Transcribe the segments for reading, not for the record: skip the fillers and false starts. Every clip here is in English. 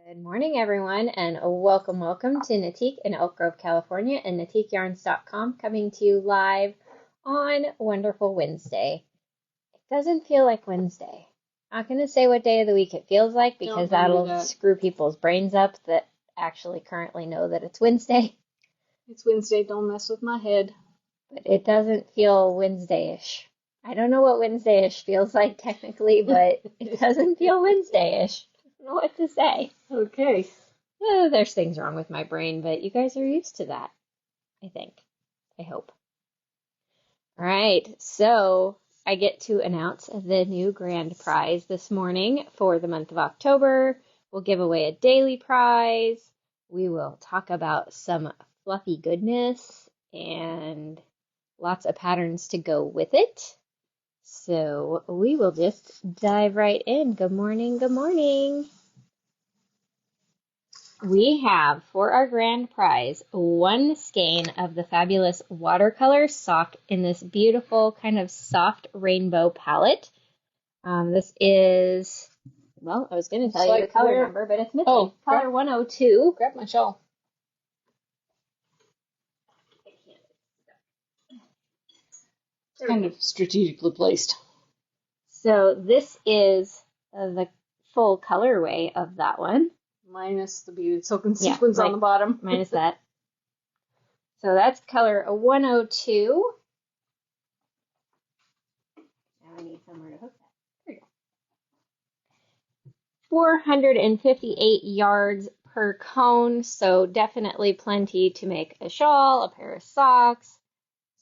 Good morning, everyone, and welcome to Knitique in Elk Grove, California, and KnitiqueYarns.com, coming to you live on Wonderful Wednesday. It doesn't feel like Wednesday. I'm not going to say what day of the week it feels like because that'll screw people's brains up that actually currently know that it's Wednesday. It's Wednesday, don't mess with my head. But it doesn't feel Wednesday-ish. I don't know what Wednesday-ish feels like technically, but it doesn't feel Wednesday-ish. I don't know what to say. Okay. There's things wrong with my brain, but you guys are used to that, I think. I hope. All right, so I get to announce the new grand prize this morning for the month of October. We'll give away a daily prize. We will talk about some fluffy goodness and lots of patterns to go with it. So we will just dive right in. Good morning, good morning. We have, for our grand prize, one skein of the fabulous Watercolor Sock in this beautiful kind of soft rainbow palette. This is, well, I was going to tell you the color number, but it's missing. Oh, color 102. Grab my shawl. It's kind of strategically placed. So this is the full colorway of that one. Minus the beaded silken sequins on the bottom. Minus that. So that's color 102. Now I need somewhere to hook that. There you go. 458 yards per cone, so definitely plenty to make a shawl, a pair of socks,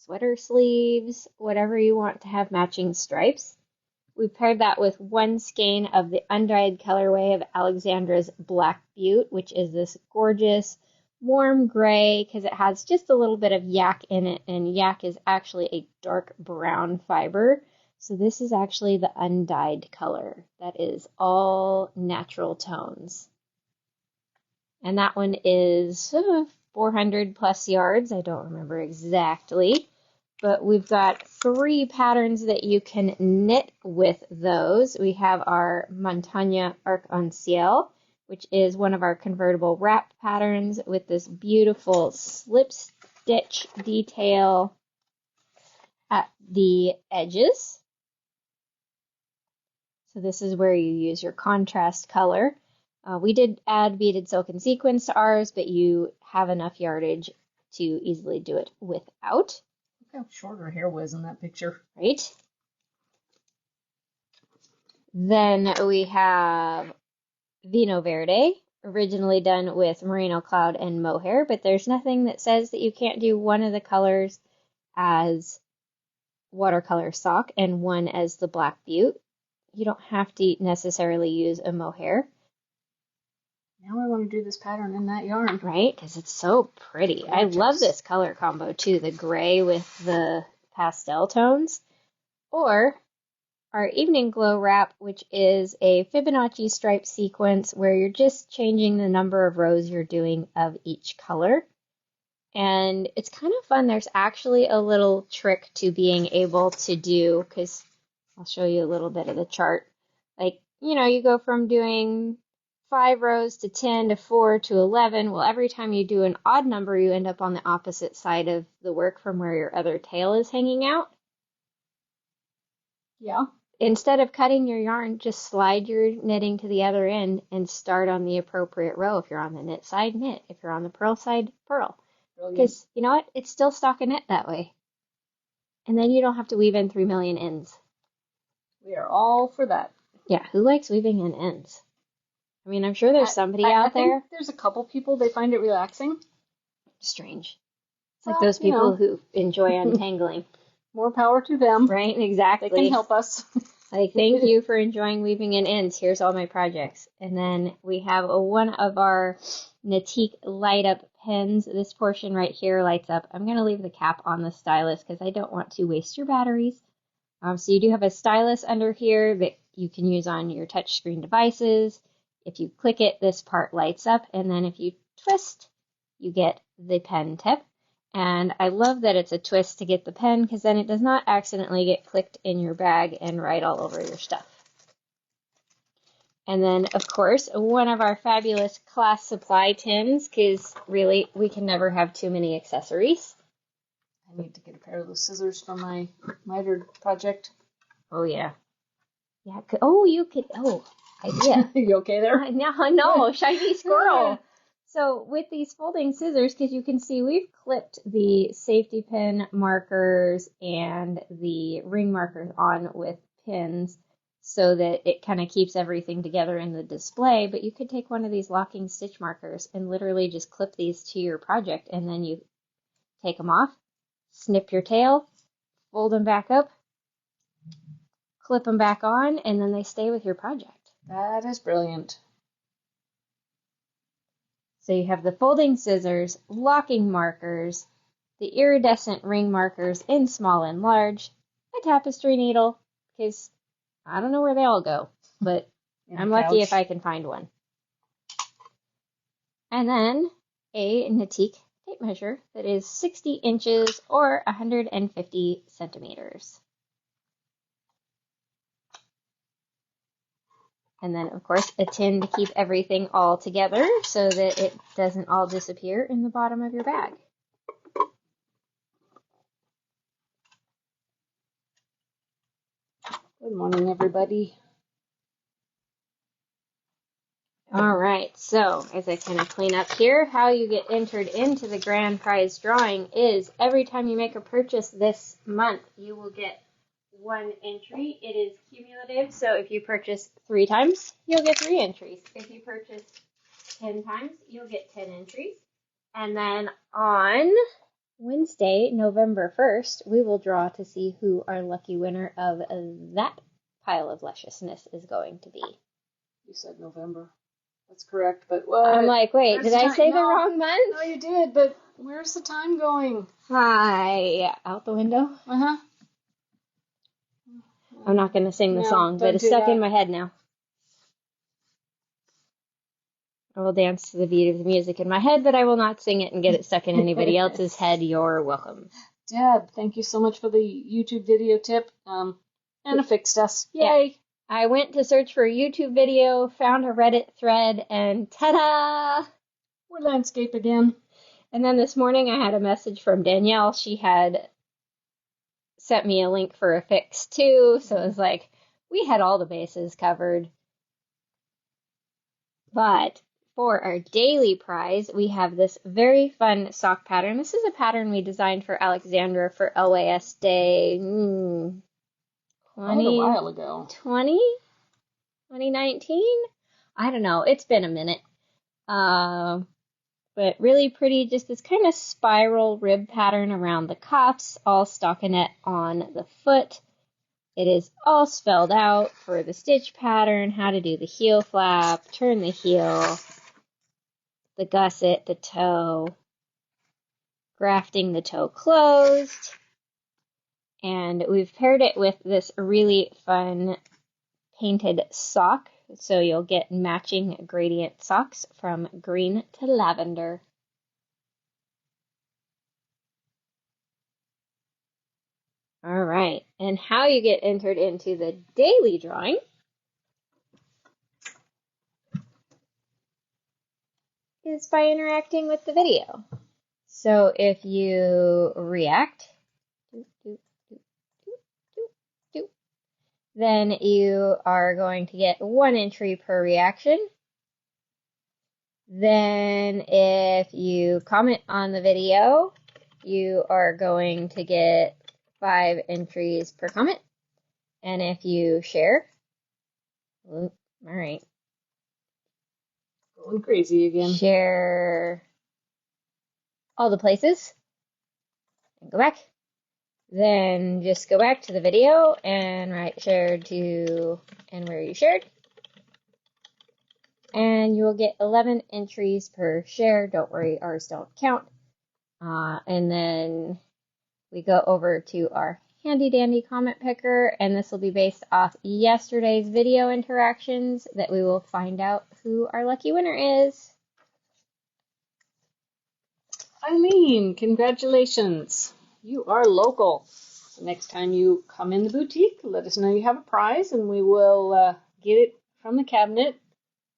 sweater sleeves, whatever you want to have matching stripes. We paired that with one skein of the undyed colorway of Alexandra's Black Butte, which is this gorgeous warm gray because it has just a little bit of yak in it, and yak is actually a dark brown fiber. So this is actually the undyed color. That is all natural tones. And that one is 400 plus yards. I don't remember exactly. But we've got 3 patterns that you can knit with those. We have our Montagne Arc En Ciel, which is one of our convertible wrap patterns with this beautiful slip stitch detail at the edges. So this is where you use your contrast color. We did add beaded silken sequins to ours, but you have enough yardage to easily do it without. Look how short her hair was in that picture. Right? Then we have Vinho Verde, originally done with merino cloud and mohair, but there's nothing that says that you can't do one of the colors as Watercolor Sock and one as the Black Butte. You don't have to necessarily use a mohair. Now I want to do this pattern in that yarn. Right? Because it's so pretty. Gorgeous. I love this color combo too, the gray with the pastel tones. Or our Evening Glow wrap, which is a Fibonacci stripe sequence where you're just changing the number of rows you're doing of each color. And it's kind of fun. There's actually a little trick to being able to do, because I'll show you a little bit of the chart. Like, you know, you go from doing 5 rows to 10 to 4 to 11. Well, every time you do an odd number, you end up on the opposite side of the work from where your other tail is hanging out. Yeah. Instead of cutting your yarn, just slide your knitting to the other end and start on the appropriate row. If you're on the knit side, knit. If you're on the purl side, purl. Because, you know what? It's still stockinette that way. And then you don't have to weave in 3 million ends. We are all for that. Yeah, who likes weaving in ends? I mean, I'm sure there's somebody out there. Think there's a couple people, they find it relaxing. Strange. It's like those people who enjoy untangling. More power to them. Right, exactly. They can help us. Like, thank you for enjoying weaving in ends. Here's all my projects. And then we have one of our Knitique light up pens. This portion right here lights up. I'm going to leave the cap on the stylus because I don't want to waste your batteries. So you do have a stylus under here that you can use on your touchscreen devices. If you click it, this part lights up, and then if you twist, you get the pen tip. And I love that it's a twist to get the pen, because then it does not accidentally get clicked in your bag and right all over your stuff. And then, of course, one of our fabulous class supply tins, because really, we can never have too many accessories. I need to get a pair of those scissors for my mitered project. Oh, yeah. Yeah. Oh, you could. Oh, idea. You okay there? No, shiny squirrel. So with these folding scissors, because you can see we've clipped the safety pin markers and the ring markers on with pins so that it kind of keeps everything together in the display, but you could take one of these locking stitch markers and literally just clip these to your project, and then you take them off, snip your tail, fold them back up, clip them back on, and then they stay with your project. That is brilliant. So you have the folding scissors, locking markers, the iridescent ring markers in small and large, a tapestry needle, because I don't know where they all go, but I'm lucky if I can find one. And then a Knitique tape measure that is 60 inches or 150 centimeters. And then, of course, a tin to keep everything all together so that it doesn't all disappear in the bottom of your bag. Good morning, everybody. All right, so as I kind of clean up here, how you get entered into the grand prize drawing is every time you make a purchase this month, you will get one entry. It is cumulative, so if you purchase 3 times, you'll get 3 entries. If you purchase 10 times, you'll get 10 entries. And then on Wednesday, November 1st, we will draw to see who our lucky winner of that pile of lusciousness is going to be. You said November. That's correct, but what? I'm like, wait, did I say the wrong month? No, you did, but where's the time going? Hi, out the window? Uh-huh. I'm not going to sing the song, but it's stuck in my head now. I will dance to the beat of the music in my head, but I will not sing it and get it stuck in anybody else's head. You're welcome. Deb, thank you so much for the YouTube video tip. Anna fixed us. Yay! Yeah. I went to search for a YouTube video, found a Reddit thread, and ta-da! We're landscape again. And then this morning I had a message from Danielle. She had sent me a link for a fix too, so it was like, we had all the bases covered. But for our daily prize, we have this very fun sock pattern. This is a pattern we designed for Alexandra for LAS Day 20, a while ago. 2019? I don't know. It's been a minute. But really pretty, just this kind of spiral rib pattern around the cuffs, all stockinette on the foot. It is all spelled out for the stitch pattern, how to do the heel flap, turn the heel, the gusset, the toe, grafting the toe closed. And we've paired it with this really fun painted sock. So you'll get matching gradient socks from green to lavender. All right, and how you get entered into the daily drawing is by interacting with the video. So if you react, then you are going to get 1 entry per reaction. Then if you comment on the video, you are going to get 5 entries per comment. And if you share, all right. Going crazy again. Share all the places and go back. Then just go back to the video and write shared to and where you shared. And you will get 11 entries per share. Don't worry, ours don't count. And then we go over to our handy dandy comment picker, and this will be based off yesterday's video interactions that we will find out who our lucky winner is. Eileen, congratulations. You are local. So next time you come in the boutique, let us know you have a prize, and we will get it from the cabinet.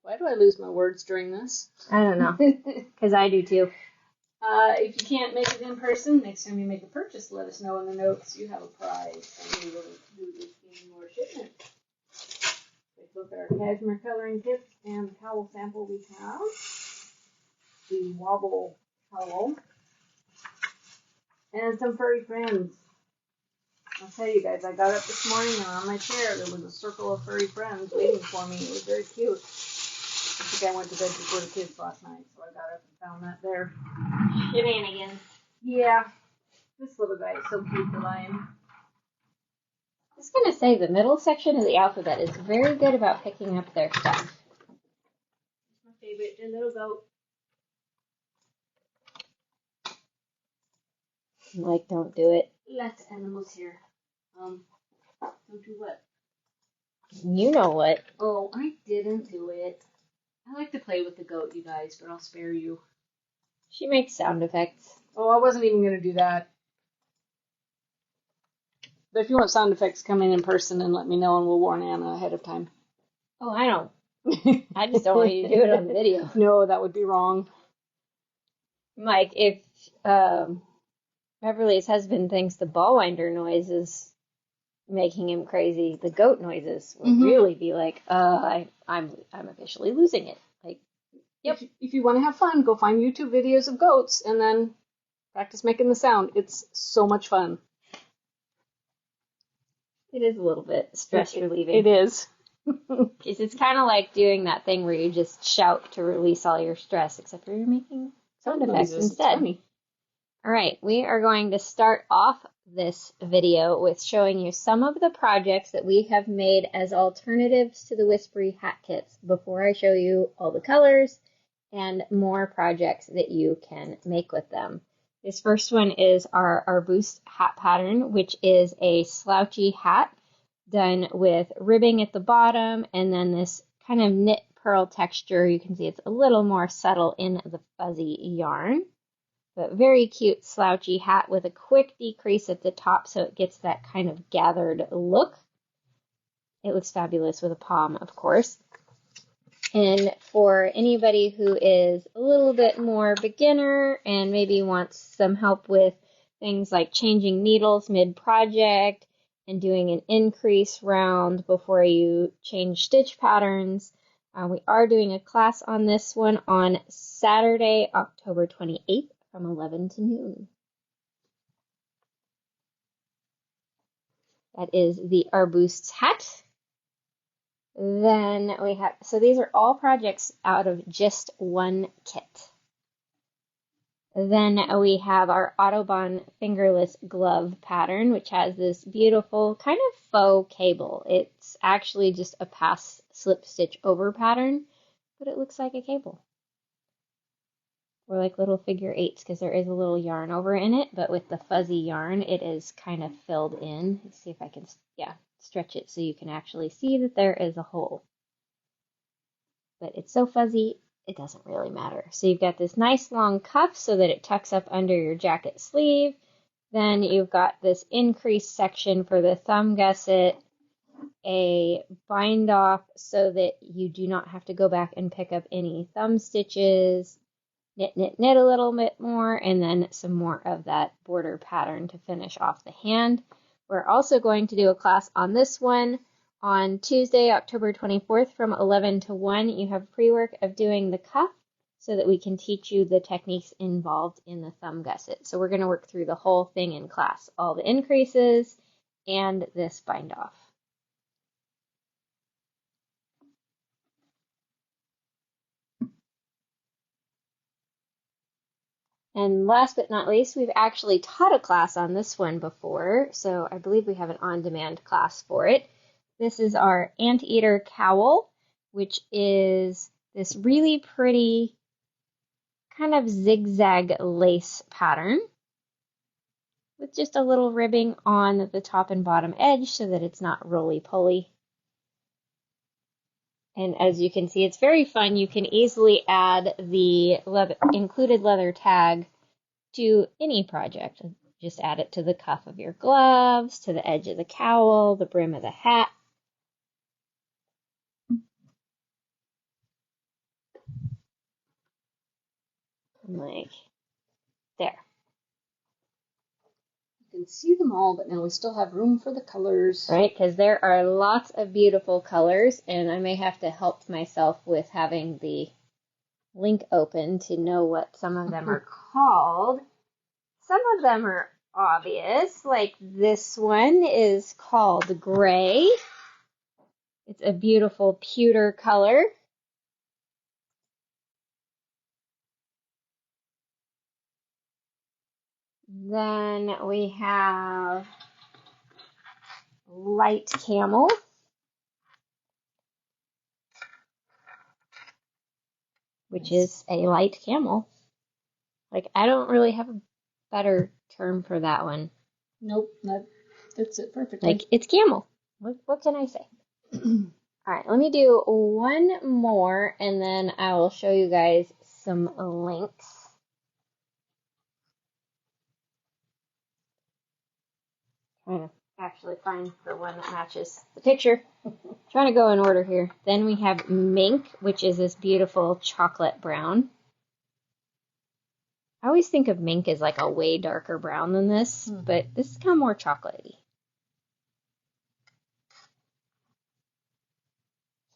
Why do I lose my words during this? I don't know, because I do too. If you can't make it in person, next time you make a purchase, let us know in the notes. You have a prize, and we will do this in your shipment. Take a look at our cashmere coloring kits and the cowl sample we have. The wobble cowl. And some furry friends. I'll tell you guys, I got up this morning and on my chair there was a circle of furry friends waiting for me. It was very cute. I think I went to bed before the kids last night, so I got up and found that there. Shenanigans. Yeah. This little guy is so cute for Laine. I was going to say, the middle section of the alphabet is very good about picking up their stuff. My favorite, the little goat. Like, don't do it. Lots of animals here. Don't do what? You know what. Oh, I didn't do it. I like to play with the goat, you guys, but I'll spare you. She makes sound effects. Oh, I wasn't even going to do that. But if you want sound effects, come in person and let me know, and we'll warn Anna ahead of time. Oh, I don't. I just don't want you to do it on video. No, that would be wrong. Mike, if Beverly's husband thinks the ball winder noise is making him crazy, the goat noises will really be like, I'm officially losing it. Like, yep. If you want to have fun, go find YouTube videos of goats and then practice making the sound. It's so much fun. It is a little bit stress relieving. It is. Because it's kind of like doing that thing where you just shout to release all your stress, except for you're making sound effects instead. All right, we are going to start off this video with showing you some of the projects that we have made as alternatives to the Whispery Hat Kits before I show you all the colors and more projects that you can make with them. This first one is our arbuste hat pattern, which is a slouchy hat done with ribbing at the bottom and then this kind of knit pearl texture. You can see it's a little more subtle in the fuzzy yarn. But very cute slouchy hat with a quick decrease at the top so it gets that kind of gathered look. It looks fabulous with a palm, of course. And for anybody who is a little bit more beginner and maybe wants some help with things like changing needles mid-project and doing an increase round before you change stitch patterns, we are doing a class on this one on Saturday, October 28th. From 11 to noon. That is the arbuste hat. Then we have, so these are all projects out of just one kit. Then we have our Autobahn fingerless glove pattern, which has this beautiful kind of faux cable. It's actually just a pass slip stitch over pattern, but it looks like a cable. Or like little figure eights, because there is a little yarn over in it, but with the fuzzy yarn, it is kind of filled in. Let's see if I can, stretch it so you can actually see that there is a hole. But it's so fuzzy, it doesn't really matter. So you've got this nice long cuff so that it tucks up under your jacket sleeve. Then you've got this increased section for the thumb gusset, a bind off so that you do not have to go back and pick up any thumb stitches. Knit, knit, knit a little bit more, and then some more of that border pattern to finish off the hand. We're also going to do a class on this one on Tuesday, October 24th from 11 to 1. You have pre-work of doing the cuff so that we can teach you the techniques involved in the thumb gusset. So we're going to work through the whole thing in class, all the increases and this bind off. And last but not least, we've actually taught a class on this one before, so I believe we have an on-demand class for it. This is our Anteater cowl, which is this really pretty kind of zigzag lace pattern with just a little ribbing on the top and bottom edge so that it's not roly-poly. And as you can see, it's very fun. You can easily add the included leather tag to any project. Just add it to the cuff of your gloves, to the edge of the cowl, the brim of the hat. I'm like, there. You can see them all, but now we still have room for the colors. Right, because there are lots of beautiful colors, and I may have to help myself with having the link open to know what some of them are called. Some of them are obvious, like this one is called Gray. It's a beautiful pewter color. Then we have Light Camel, which is a light camel. Like, I don't really have a better term for that one. Nope, that's it perfectly. Like, it's camel. What can I say? All right, let me do one more, and then I will show you guys some links. Trying to actually find the one that matches the picture. Trying to go in order here. Then we have Mink, which is this beautiful chocolate brown. I always think of Mink as like a way darker brown than this, but this is kind of more chocolatey.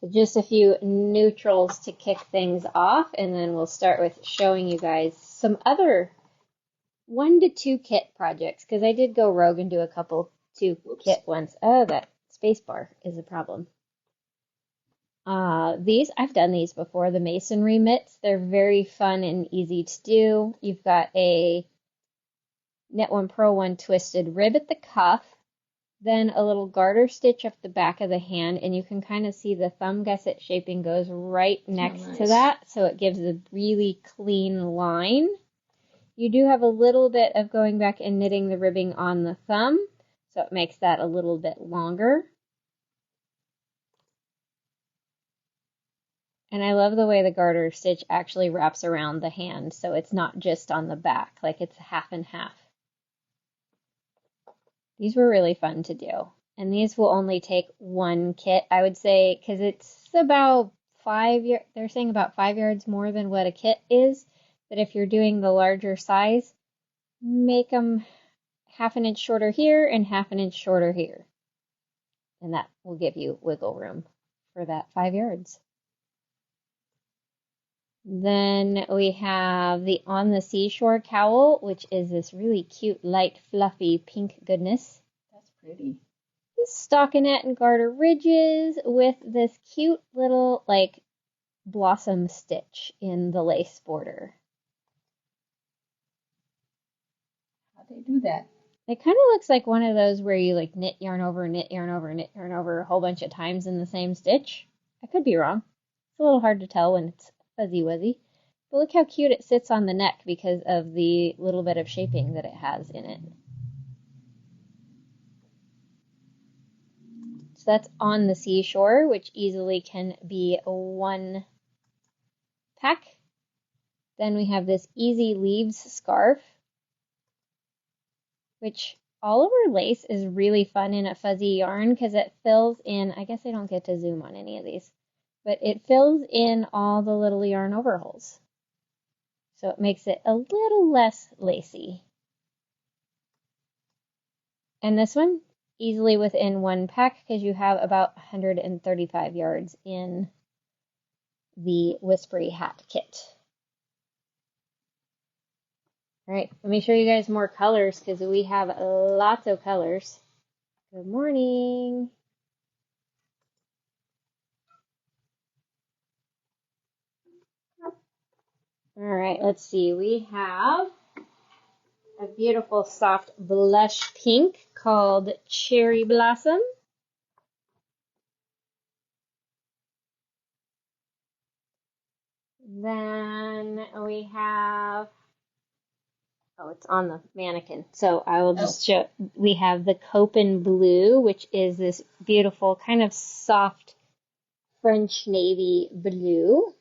So just a few neutrals to kick things off, and then we'll start with showing you guys some other 1 to 2 kit projects, because I did go rogue and do a couple 2 kit ones. Oh, that space bar is a problem. I've done these before, the masonry mitts. They're very fun and easy to do. You've got a knit 1, purl 1 twisted rib at the cuff, then a little garter stitch up the back of the hand, and you can kind of see the thumb gusset shaping goes right next to that, so it gives a really clean line. You do have a little bit of going back and knitting the ribbing on the thumb, so it makes that a little bit longer. And I love the way the garter stitch actually wraps around the hand, so it's not just on the back, like it's half and half. These were really fun to do. And these will only take 1 kit, I would say, because it's about 5 yards, they're saying about 5 yards more than what a kit is. But if you're doing the larger size, make them half an inch shorter here and half an inch shorter here. And that will give you wiggle room for that 5 yards. Then we have the On the Seashore cowl, which is this really cute, light, fluffy pink goodness. That's pretty. Stockinette and garter ridges with this cute little, like, blossom stitch in the lace border. How'd they do that? It kind of looks like one of those where you, like, knit yarn over, knit yarn over, knit yarn over a whole bunch of times in the same stitch. I could be wrong. It's a little hard to tell when it's fuzzy wuzzy. But look how cute it sits on the neck because of the little bit of shaping that it has in it. So that's On the Seashore, which easily can be 1 pack. Then we have this Easy Leaves scarf, which all over lace is really fun in a fuzzy yarn because it fills in, I guess I don't get to zoom on any of these, but it fills in all the little yarn overholes. So it makes it a little less lacy. And this one, easily within 1 pack because you have about 135 yards in the Whispery Hat Kit. All right, let me show you guys more colors because we have lots of colors. Good morning. All right, let's see. We have a beautiful soft blush pink called Cherry Blossom. Then we have, oh, it's on the mannequin. So I will just show, we have the Copen Blue, which is this beautiful kind of soft French navy blue.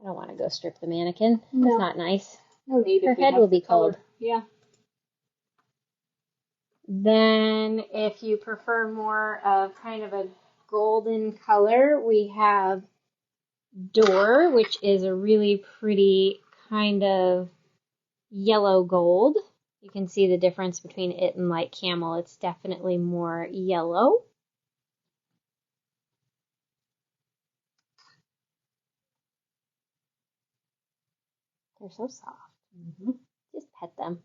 I don't want to go strip the mannequin. No. That's not nice. No need. Her head will be cold. Yeah. Then if you prefer more of kind of a golden color, we have Door, which is a really pretty kind of yellow gold. You can see the difference between it and light camel. It's definitely more yellow. They're so soft. Just pet them.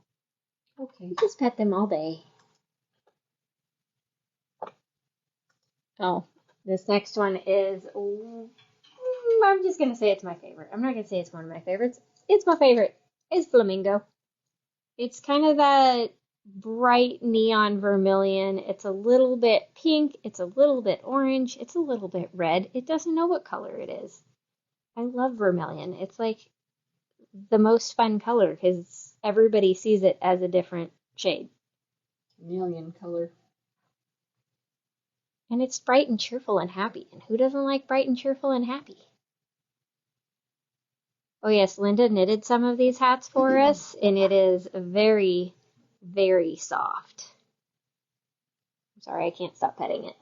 Okay. Just pet them all day. Oh, this next one is, I'm just going to say it's my favorite. I'm not going to say it's one of my favorites. It's my favorite. It's Flamingo. It's kind of that bright neon vermilion. It's a little bit pink. It's a little bit orange. It's a little bit red. It doesn't know what color it is. I love vermilion. It's like the most fun color because everybody sees it as a different shade. Chameleon color. And it's bright and cheerful and happy. And who doesn't like bright and cheerful and happy? Oh yes, Linda knitted some of these hats for us, and it is very, very soft. I'm sorry, I can't stop petting it.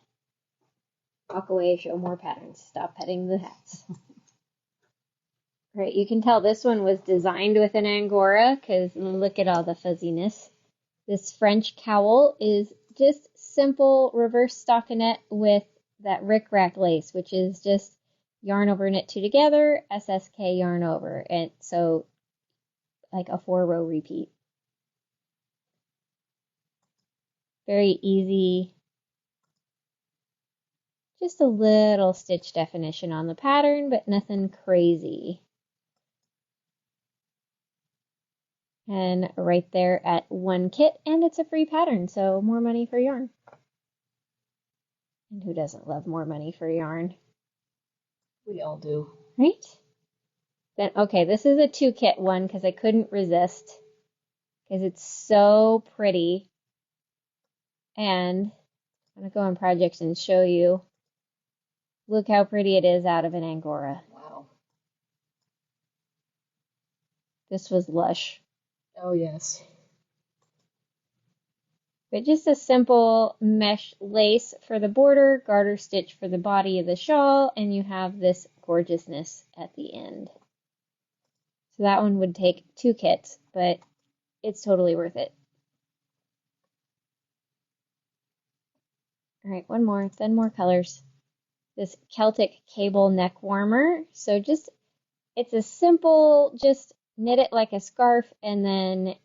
Walk away, show more patterns. Stop petting the hats. Right, you can tell this one was designed with an Angora, because look at all the fuzziness. This French cowl is just simple reverse stockinette with that rickrack lace, which is just yarn over, knit two together, SSK yarn over. And so like a 4-row repeat. Very easy. Just a little stitch definition on the pattern, but nothing crazy. And right there at 1 kit, and it's a free pattern, so more money for yarn. And who doesn't love more money for yarn? We all do. Right? Then, okay, this is a 2 kit one because I couldn't resist. Because it's so pretty. And I'm going to go on projects and show you. Look how pretty it is out of an Angora. Wow. This was lush. Oh, yes. But just a simple mesh lace for the border, garter stitch for the body of the shawl, and you have this gorgeousness at the end. So that one would take 2 kits, but it's totally worth it. All right, one more, then more colors. This Celtic cable neck warmer. So just, it's a simple, just knit it like a scarf and then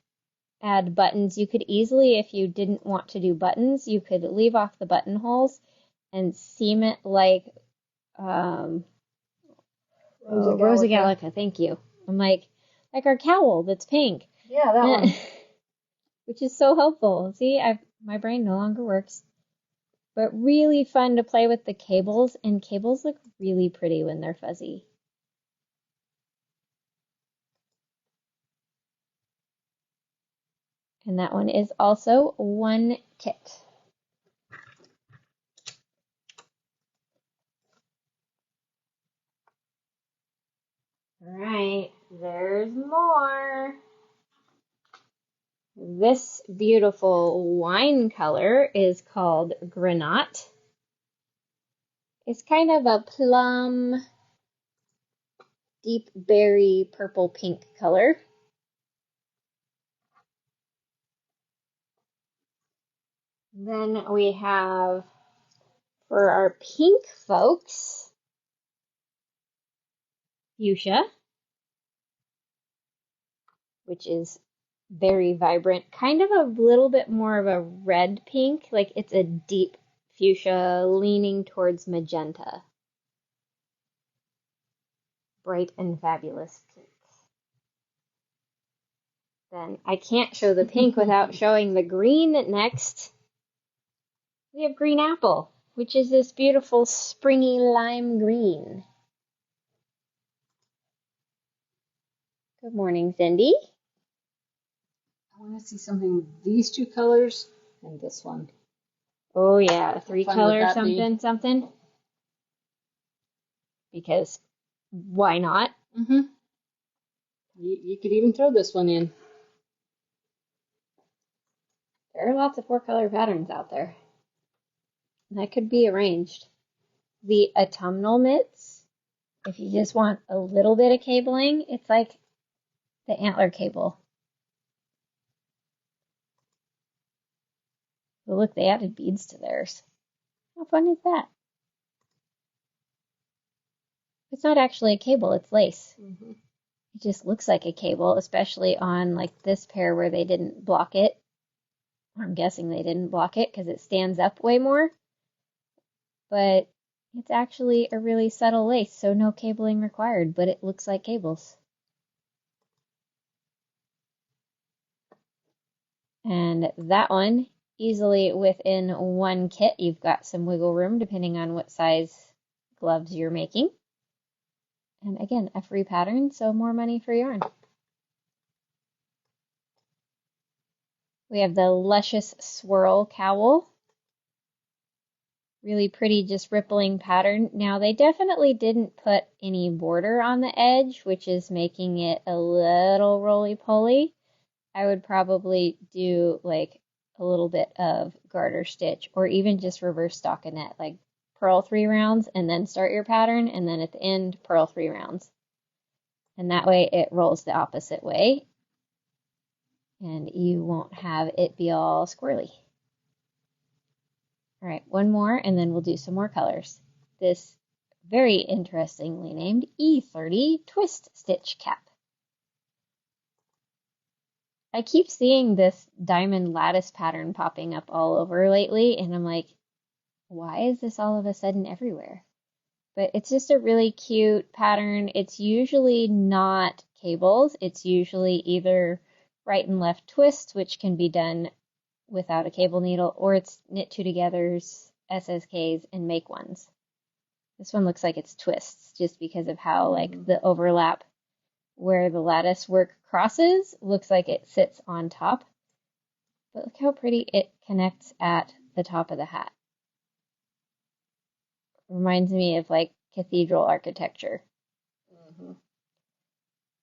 add buttons. You could easily, if you didn't want to do buttons, you could leave off the buttonholes and seam it like Rosa Gallica. Thank you. I'm like our cowl that's pink. Yeah, that one. Which is so helpful. See, my brain no longer works. But really fun to play with the cables, and cables look really pretty when they're fuzzy. And that one is also 1 kit. All right, there's more. This beautiful wine color is called Granat. It's kind of a plum, deep berry, purple pink color. Then we have, for our pink folks, fuchsia, which is very vibrant, kind of a little bit more of a red pink, like it's a deep fuchsia leaning towards magenta. Bright and fabulous pink. Then I can't show the pink without showing the green next. We have green apple, which is this beautiful springy lime green. Good morning, Cindy. I want to see something with these 2 colors and this one. Oh yeah, 3 color something. Because why not? You could even throw this one in. There are lots of 4 color patterns out there. That could be arranged. The autumnal knits, if you just want a little bit of cabling, it's like the antler cable. But look, they added beads to theirs. How fun is that? It's not actually a cable, it's lace. Mm-hmm. It just looks like a cable, especially on like this pair where they didn't block it. I'm guessing they didn't block it because it stands up way more. But it's actually a really subtle lace, so no cabling required, but it looks like cables. And that one, easily within one kit, you've got some wiggle room depending on what size gloves you're making. And again, a free pattern, so more money for yarn. We have the Luscious Swirl Cowl. Really pretty, just rippling pattern. Now, they definitely didn't put any border on the edge, which is making it a little roly-poly. I would probably do like a little bit of garter stitch, or even just reverse stockinette, like purl 3 rounds and then start your pattern, and then at the end, purl 3 rounds. And that way it rolls the opposite way, and you won't have it be all squirrely. All right, one more, and then we'll do some more colors. This very interestingly named E30 Twist Stitch Cap. I keep seeing this diamond lattice pattern popping up all over lately, and I'm like, why is this all of a sudden everywhere? But it's just a really cute pattern. It's usually not cables. It's usually either right and left twists, which can be done without a cable needle, or it's knit 2-togethers, SSKs, and make ones. This one looks like it's twists just because of how like the overlap where the lattice work crosses looks like it sits on top. But look how pretty it connects at the top of the hat. Reminds me of like cathedral architecture. Mm-hmm.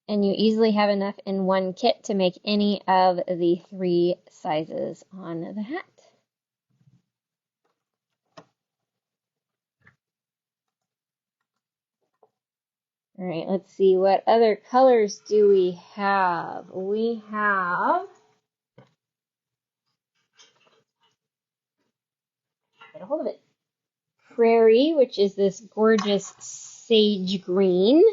And you easily have enough in one kit to make any of the 3 sizes on the hat. All right, let's see, what other colors do we have? We have, get a hold of it, Prairie, which is this gorgeous sage green.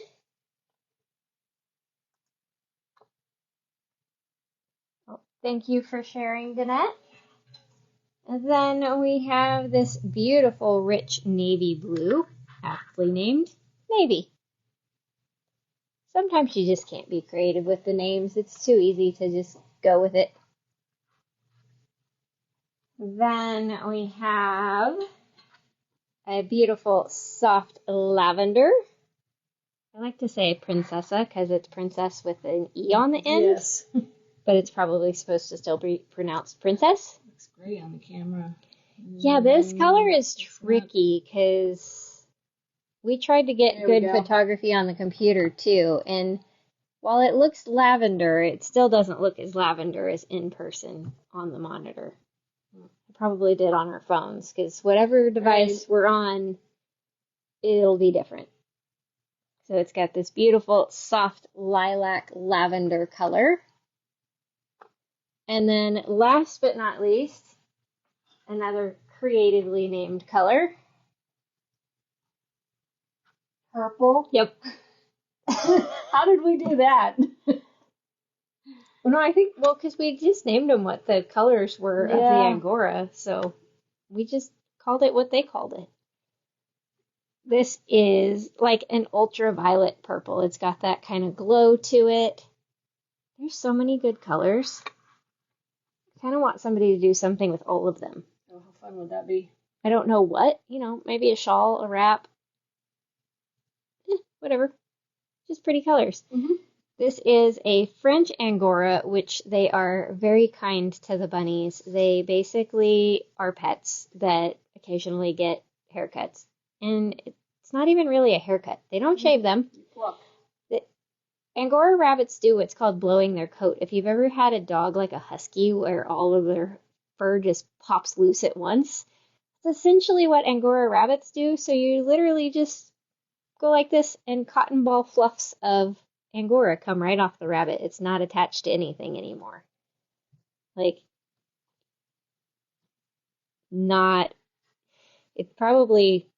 Oh, thank you for sharing, Granat. And then we have this beautiful rich navy blue, aptly named Navy. Sometimes you just can't be creative with the names. It's too easy to just go with it. Then we have a beautiful soft lavender. I like to say princessa because it's princess with an E on the end. Yes. But it's probably supposed to still be pronounced princess. Looks great on the camera. Yeah, this color is tricky because we tried to get good photography on the computer too. And while it looks lavender, it still doesn't look as lavender as in person on the monitor. It probably did on our phones because whatever device we're on, it'll be different. So it's got this beautiful soft lilac lavender color. And then last but not least, another creatively named color. Purple? Yep. How did we do that? Well, no, I think, well, because we just named them what the colors were of the Angora, so we just called it what they called it. This is like an ultraviolet purple. It's got that kind of glow to it. There's so many good colors. I kind of want somebody to do something with all of them. Oh, how fun would that be? I don't know what, maybe a shawl, a wrap, whatever. Just pretty colors. Mm-hmm. This is a French Angora, which they are very kind to the bunnies. They basically are pets that occasionally get haircuts. And it's not even really a haircut. They don't shave them. Look. The Angora rabbits do what's called blowing their coat. If you've ever had a dog like a husky where all of their fur just pops loose at once, it's essentially what Angora rabbits do. So you literally just go like this and cotton ball fluffs of Angora come right off the rabbit. It's not attached to anything anymore. Like, not, it's probably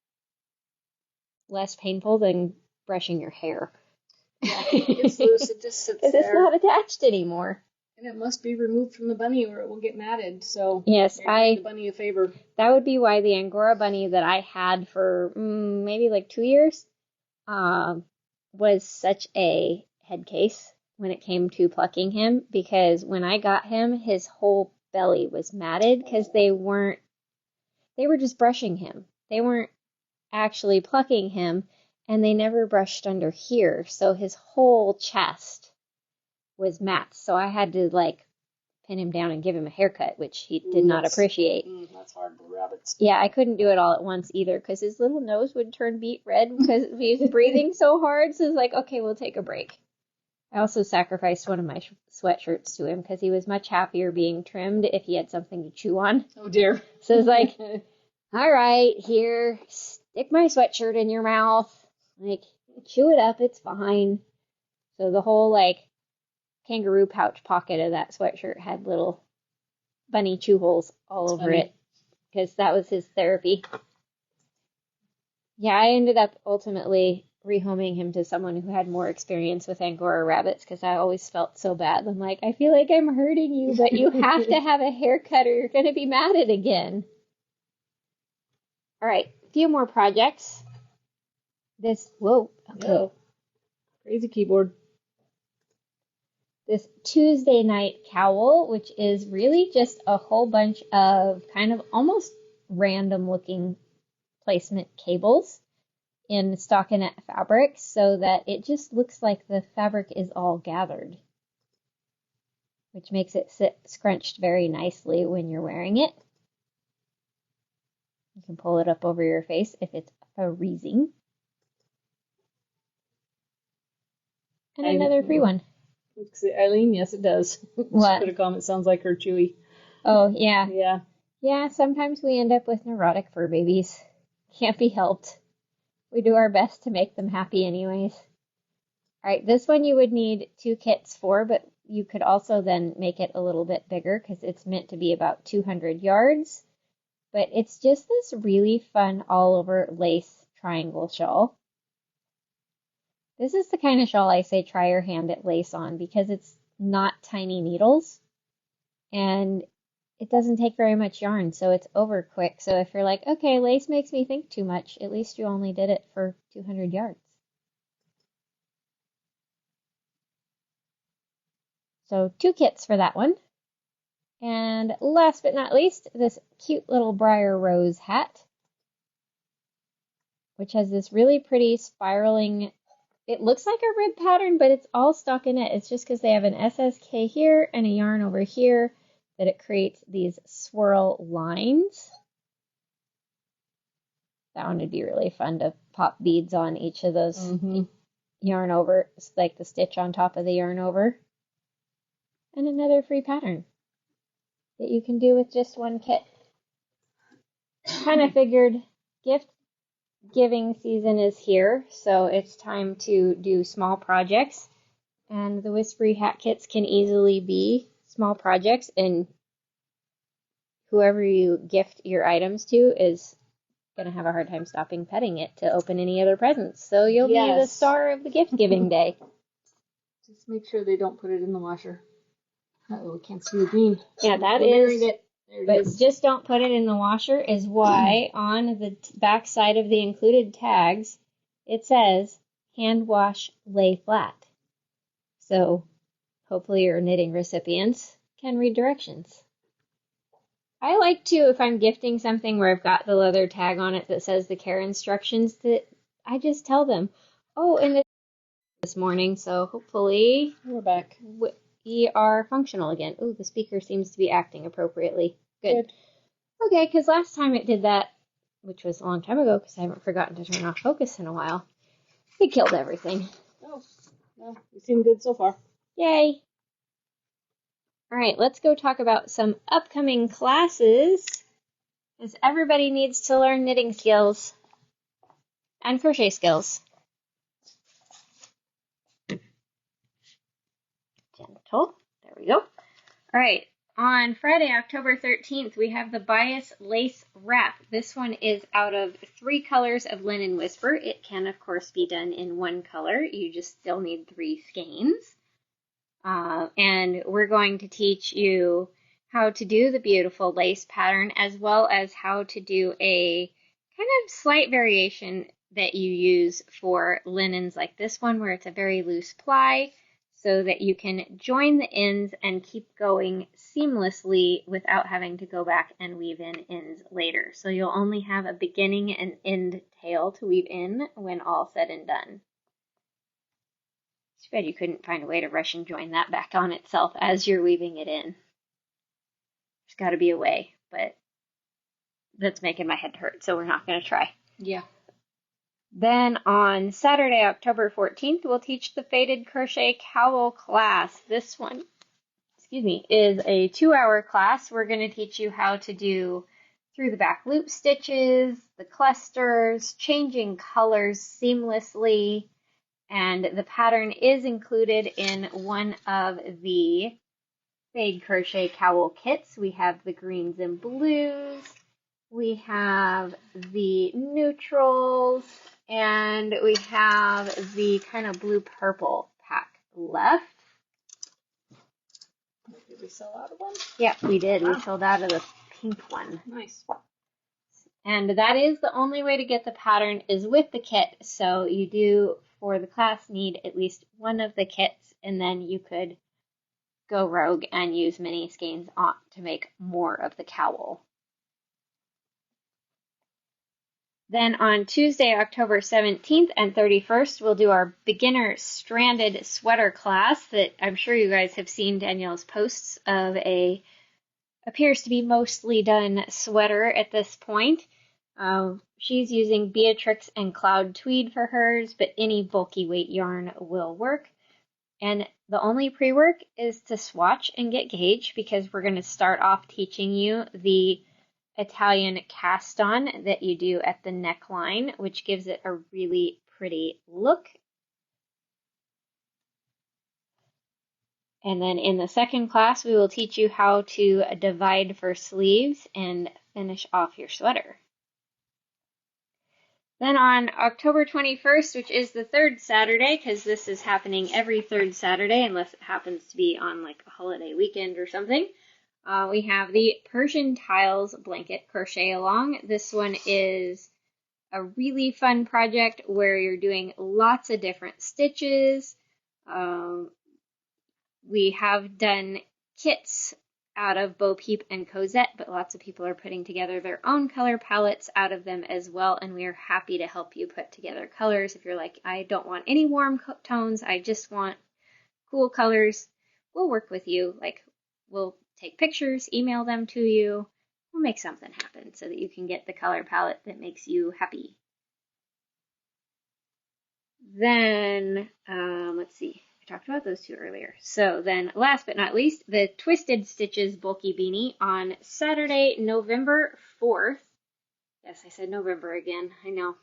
less painful than brushing your hair. Yeah, it's loose. It just sits Because it's there. not attached anymore. And it must be removed from the bunny or it will get matted. So Yes, you're doing the bunny a favor. That would be why the Angora bunny that I had for maybe like 2 years was such a head case when it came to plucking him, because when I got him, his whole belly was matted because they were just brushing him. They weren't actually plucking him, and they never brushed under here, so his whole chest was matte. So I had to like pin him down and give him a haircut, which he did not appreciate. That's hard for rabbits. Yeah, I couldn't do it all at once either because his little nose would turn beet red because he was breathing so hard. So it's like, okay, we'll take a break. I also sacrificed one of my sweatshirts to him because he was much happier being trimmed if he had something to chew on. Oh dear. So it's like, all right, here, stick my sweatshirt in your mouth. Like, chew it up, it's fine. So the whole, like, kangaroo pouch pocket of that sweatshirt had little bunny chew holes all over it because that was his therapy. Yeah, I ended up ultimately rehoming him to someone who had more experience with Angora rabbits because I always felt so bad. I'm like, I feel like I'm hurting you, but you have to have a haircut or you're going to be matted again. All right, a few more projects. Whoa, okay. Whoa. Crazy keyboard. This Tuesday night cowl, which is really just a whole bunch of kind of almost random looking placement cables in stockinette fabric so that it just looks like the fabric is all gathered, which makes it sit scrunched very nicely when you're wearing it. You can pull it up over your face if it's freezing. And another free one. Eileen, yes, it does. What? She put a comment, sounds like her Chewy. Oh, yeah. Yeah. Yeah, sometimes we end up with neurotic fur babies. Can't be helped. We do our best to make them happy anyways. All right, this one you would need 2 kits for, but you could also then make it a little bit bigger because it's meant to be about 200 yards. But it's just this really fun all-over lace triangle shawl. This is the kind of shawl I say try your hand at lace on because it's not tiny needles and it doesn't take very much yarn, so it's over quick. So if you're like, okay, lace makes me think too much, at least you only did it for 200 yards. So 2 kits for that one. And last but not least, this cute little briar rose hat, which has this really pretty spiraling, it looks like a rib pattern, but it's all stockinette. It's just because they have an SSK here and a yarn over here that it creates these swirl lines. That one would be really fun to pop beads on each of those yarn over, like the stitch on top of the yarn over. And another free pattern that you can do with just one kit. Kind of figured gift giving season is here, so it's time to do small projects. And the Whispery Hat Kits can easily be small projects, and whoever you gift your items to is going to have a hard time stopping petting it to open any other presents. So you'll be the star of the gift giving day. Just make sure they don't put it in the washer. Uh-oh, we can't see the green. Yeah, that is. But just don't put it in the washer is why on the back side of the included tags, it says hand wash, lay flat. So hopefully your knitting recipients can read directions. I like to, if I'm gifting something where I've got the leather tag on it that says the care instructions, that I just tell them, oh, and it's this morning, so hopefully we're back. We are functional again. Ooh, the speaker seems to be acting appropriately. Good. Okay, because last time it did that, which was a long time ago, because I haven't forgotten to turn off focus in a while, it killed everything. Oh, well, you seem good so far. Yay. All right, let's go talk about some upcoming classes, because everybody needs to learn knitting skills and crochet skills. gentle. There we go. All right. On Friday, October 13th, we have the Bias Lace Wrap. This one is out of 3 colors of Linen Whisper. It can, of course, be done in 1 color. You just still need 3 skeins. And we're going to teach you how to do the beautiful lace pattern, as well as how to do a kind of slight variation that you use for linens like this one, where it's a very loose ply, so that you can join the ends and keep going seamlessly without having to go back and weave in ends later. So you'll only have a beginning and end tail to weave in when all said and done. Too bad you couldn't find a way to rush and join that back on itself as you're weaving it in. There's got to be a way, but that's making my head hurt, so we're not going to try. Yeah. Then on Saturday, October 14th, we'll teach the Faded Crochet Cowl class. This one, is a 2-hour class. We're going to teach you how to do through the back loop stitches, the clusters, changing colors seamlessly, and the pattern is included in one of the Fade Crochet Cowl kits. We have the greens and blues, we have the neutrals, and we have the kind of blue-purple pack left. Did we sell out of one? Yep, we did. Wow. We sold out of the pink one. Nice. And that is the only way to get the pattern is with the kit. So you do, for the class, need at least one of the kits, and then you could go rogue and use mini skeins on to make more of the cowl. Then on Tuesday, October 17th and 31st, we'll do our beginner stranded sweater class that I'm sure you guys have seen Danielle's posts of a appears to be mostly done sweater at this point. She's using Beatrix and Cloud Tweed for hers, but any bulky weight yarn will work. And the only pre-work is to swatch and get gauge, because we're going to start off teaching you the Italian cast on that you do at the neckline, which gives it a really pretty look. And then in the second class, we will teach you how to divide for sleeves and finish off your sweater. Then on October 21st, which is the 3rd Saturday, because this is happening every 3rd Saturday, unless it happens to be on like a holiday weekend or something, we have the Persian Tiles Blanket Crochet Along. This one is a really fun project where you're doing lots of different stitches. We have done kits out of Bo Peep and Cosette, but lots of people are putting together their own color palettes out of them as well, and we are happy to help you put together colors. If you're like, I don't want any warm tones, I just want cool colors, we'll work with you. Like, we'll take pictures, email them to you, we'll make something happen so that you can get the color palette that makes you happy. Then, let's see. Talked about those 2 earlier. So then last but not least, the Twisted Stitches Bulky Beanie on Saturday, November 4th. Yes, I said November again. I know.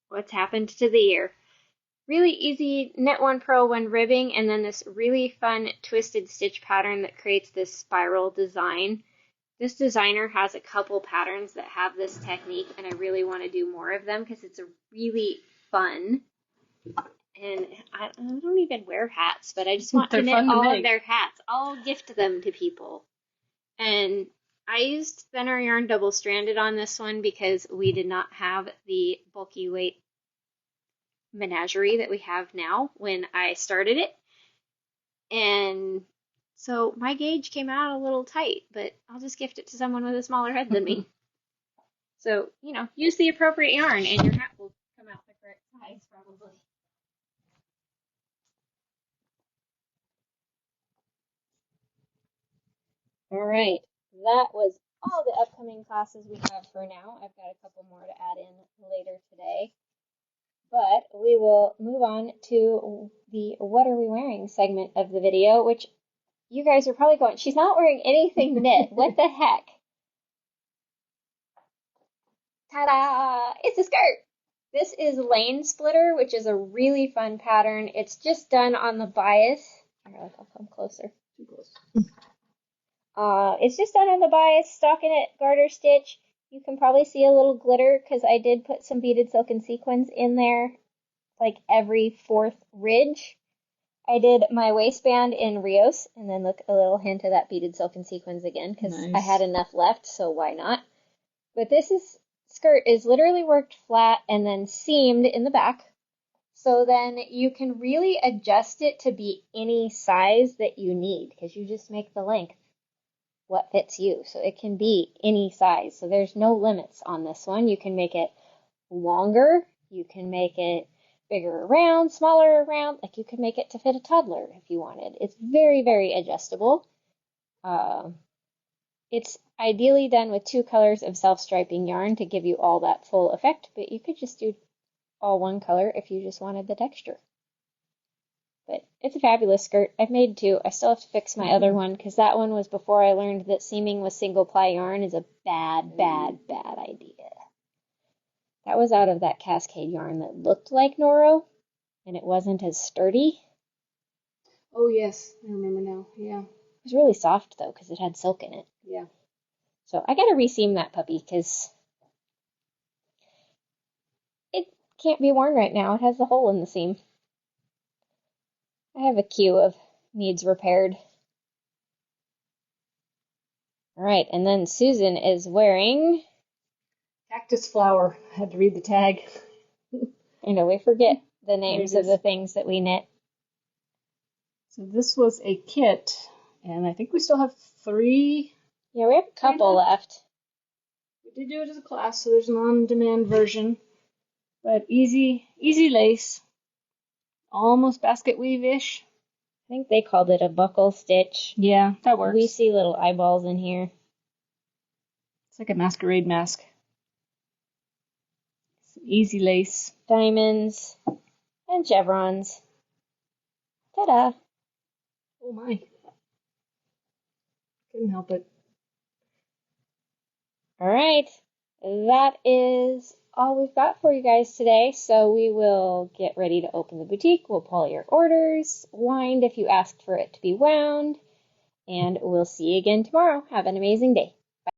What's happened to the year? Really easy knit 1 purl 1 ribbing, and then this really fun twisted stitch pattern that creates this spiral design. This designer has a couple patterns that have this technique, and I really want to do more of them because it's a really fun. And I don't even wear hats, but I just want to knit all of their hats. I'll gift them to people. And I used thinner yarn double-stranded on this one because we did not have the bulky weight menagerie that we have now when I started it. And so my gauge came out a little tight, but I'll just gift it to someone with a smaller head than me. So, you know, use the appropriate yarn and your hat will come out the correct size probably. All right, that was all the upcoming classes we have for now. I've got a couple more to add in later today. But we will move on to the What Are We Wearing segment of the video, which you guys are probably going, she's not wearing anything knit. What the heck? Ta-da! It's a skirt! This is Lanesplitter, which is a really fun pattern. It's just done on the bias I'll come closer. Too close. It's just done on the bias, stockinette garter stitch. You can probably see a little glitter because I did put some beaded silken sequins in there, like every fourth ridge. I did my waistband in Rios, and then look, a little hint of that beaded silken sequins again because I had enough left, so why not? But this skirt is literally worked flat and then seamed in the back. So then you can really adjust it to be any size that you need because you just make the length what fits you. So it can be any size. So there's no limits on this one. You can make it longer. You can make it bigger around, smaller around. Like you could make it to fit a toddler if you wanted. It's very, very adjustable. It's ideally done with 2 colors of self-striping yarn to give you all that full effect, but you could just do all one color if you just wanted the texture. But it's a fabulous skirt. I've made 2. I still have to fix my other one because that one was before I learned that seaming with single ply yarn is a bad, bad, bad idea. That was out of that Cascade yarn that looked like Noro, and it wasn't as sturdy. Oh yes, I remember now. Yeah. It was really soft though because it had silk in it. Yeah. So I gotta reseam that puppy because it can't be worn right now. It has a hole in the seam. I have a queue of needs repaired. All right, and then Susan is wearing Cactus flower. I had to read the tag. I know we forget the names of the things that we knit. So this was a kit, and I think we still have 3. Yeah, we have a couple left. We did do it as a class, so there's an on-demand version. But easy lace. Almost basket weave-ish. I think they called it a buckle stitch. Yeah, that works. We see little eyeballs in here. It's like a masquerade mask. Some easy lace. Diamonds and chevrons. Ta-da! Oh my. Couldn't help it. All right, that is all we've got for you guys today. So we will get ready to open the boutique. We'll pull your orders, wind if you asked for it to be wound, and we'll see you again tomorrow. Have an amazing day.